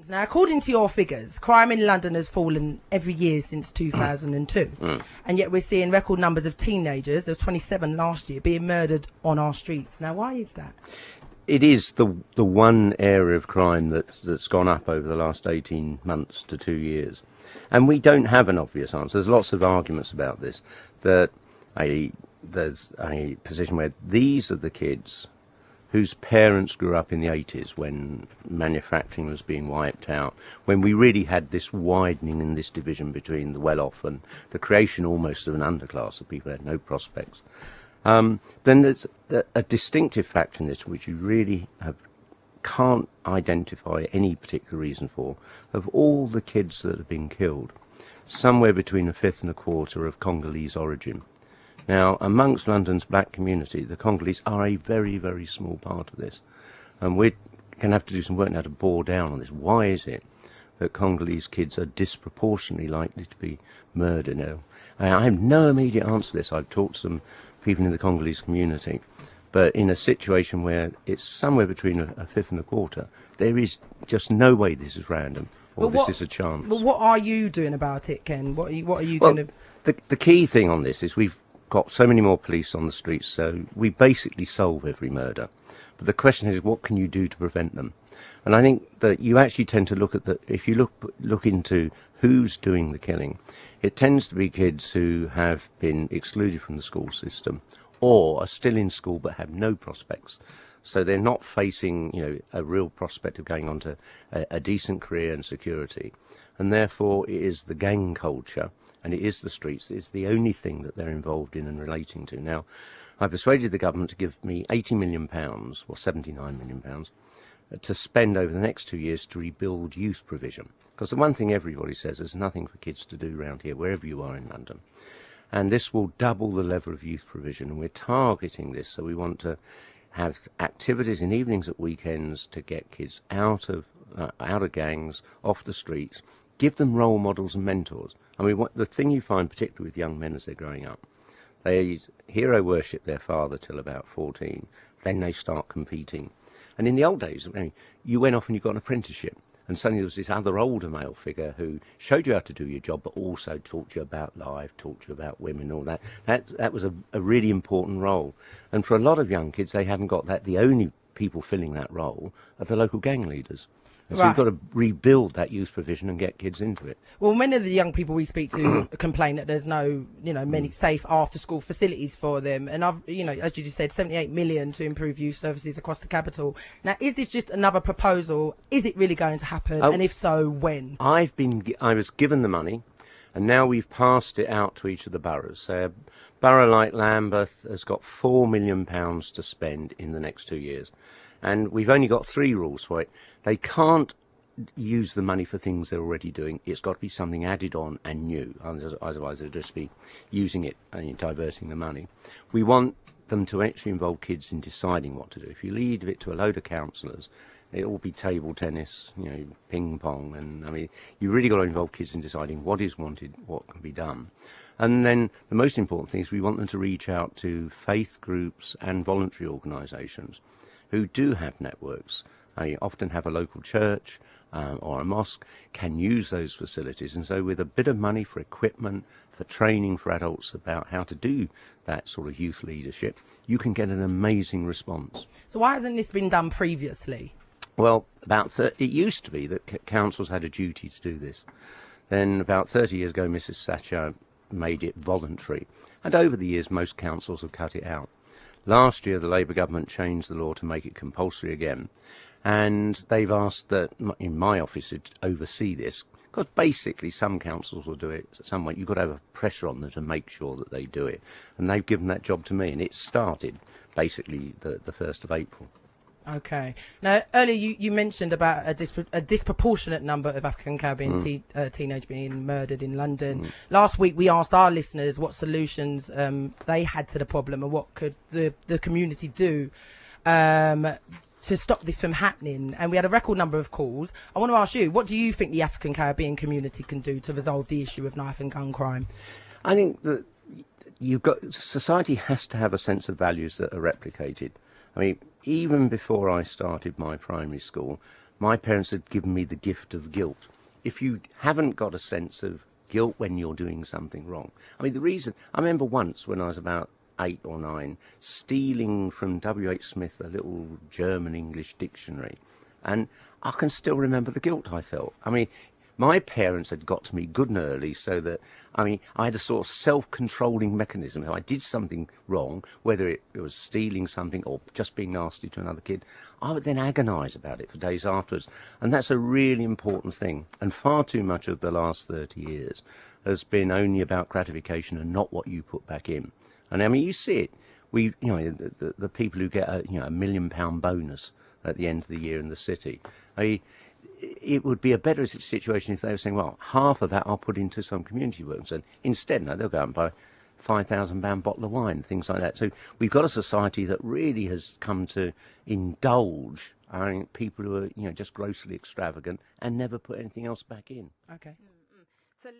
Now, according to your figures, crime in London has fallen every year since 2002. And yet we're seeing record numbers of teenagers, there was 27 last year, being murdered on our streets. Now, why is that? It is the one area of crime that's gone up over the last 18 months to 2 years. And we don't have an obvious answer. There's lots of arguments about this, that there's a position where these are the kids whose parents grew up in the 80s when manufacturing was being wiped out, when we really had this widening in this division between the well-off and the creation almost of an underclass of people who had no prospects. Then there's a distinctive factor in this which you really can't identify any particular reason for. Of all the kids that have been killed, somewhere between a fifth and a quarter of Congolese origin. Now, amongst London's black community, the Congolese are a very, very small part of this. And we're going to have to do some work now to bore down on this. Why is it that Congolese kids are disproportionately likely to be murdered now? I have no immediate answer to this. I've talked to some people in the Congolese community. But in a situation where it's somewhere between a fifth and a quarter, there is just no way this is random or this is a chance. Well, what are you doing about it, Ken? What are you going to... The key thing on this is we've got so many more police on the streets, so we basically solve every murder. But the question is, what can you do to prevent them? And I think that you actually tend to look at if you look into who's doing the killing, it tends to be kids who have been excluded from the school system or are still in school but have no prospects. So they're not facing, a real prospect of going on to a decent career and security. And therefore it is the gang culture and it is the streets. It's the only thing that they're involved in and relating to. Now, I persuaded the government to give me £80 million, or £79 million, to spend over the next 2 years to rebuild youth provision. Because the one thing everybody says, there's nothing for kids to do around here, wherever you are in London. And this will double the level of youth provision. And we're targeting this, so we want to have activities in evenings at weekends to get kids out of gangs, off the streets, give them role models and mentors. I mean, the thing you find particularly with young men as they're growing up, they hero worship their father till about 14, then they start competing. And in the old days, you went off and you got an apprenticeship, and suddenly there was this other older male figure who showed you how to do your job, but also taught you about life, taught you about women, all that. That was a really important role. And for a lot of young kids, they haven't got that. The only people filling that role are the local gang leaders. And so you've got to rebuild that youth provision and get kids into it. Well, many of the young people we speak to complain that there's no, many safe after-school facilities for them. And as you just said, 78 million to improve youth services across the capital. Now, is this just another proposal? Is it really going to happen? And if so, when? I was given the money, and now we've passed it out to each of the boroughs. So a borough like Lambeth has got £4 million to spend in the next 2 years. And we've only got 3 rules for it. They can't use the money for things they're already doing. It's got to be something added on and new. Otherwise, they'll just be using it and diverting the money. We want them to actually involve kids in deciding what to do. If you leave it to a load of counsellors, it'll all be table tennis, ping pong. And you really got to involve kids in deciding what is wanted, what can be done. And then the most important thing is we want them to reach out to faith groups and voluntary organisations who do have networks. Often have a local church or a mosque, can use those facilities. And so with a bit of money for equipment, for training for adults about how to do that sort of youth leadership, you can get an amazing response. So why hasn't this been done previously? Well, it used to be that councils had a duty to do this. Then about 30 years ago, Mrs. Thatcher made it voluntary. And over the years, most councils have cut it out. Last year, the Labour government changed the law to make it compulsory again. And they've asked that in my office to oversee this, because basically some councils will do it at some point. You've got to have a pressure on them to make sure that they do it. And they've given that job to me, and it started basically the 1st of April. Okay. Now, earlier you mentioned about a disproportionate number of African Caribbean teenagers being murdered in London. Last week, we asked our listeners what solutions they had to the problem and what could the community do to stop this from happening. And we had a record number of calls. I want to ask you, what do you think the African Caribbean community can do to resolve the issue of knife and gun crime? I think that society has to have a sense of values that are replicated. Even before I started my primary school, my parents had given me the gift of guilt. If you haven't got a sense of guilt when you're doing something wrong, I mean, the reason, I remember once when I was about 8 or 9, stealing from W.H. Smith a little German-English dictionary, and I can still remember the guilt I felt. I mean, my parents had got to me good and early so that, I mean, I had a sort of self-controlling mechanism. If I did something wrong, whether it was stealing something or just being nasty to another kid, I would then agonise about it for days afterwards. And that's a really important thing. And far too much of the last 30 years has been only about gratification and not what you put back in. And I mean, you see it. We, you know, the people who get a, you know, £1 million bonus at the end of the year in the city. It would be a better situation if they were saying, well, half of that I'll put into some community work. So instead, no, they'll go out and buy £5,000 bottle of wine, things like that. So we've got a society that really has come to indulge, I mean, people who are, you know, just grossly extravagant and never put anything else back in. Okay. So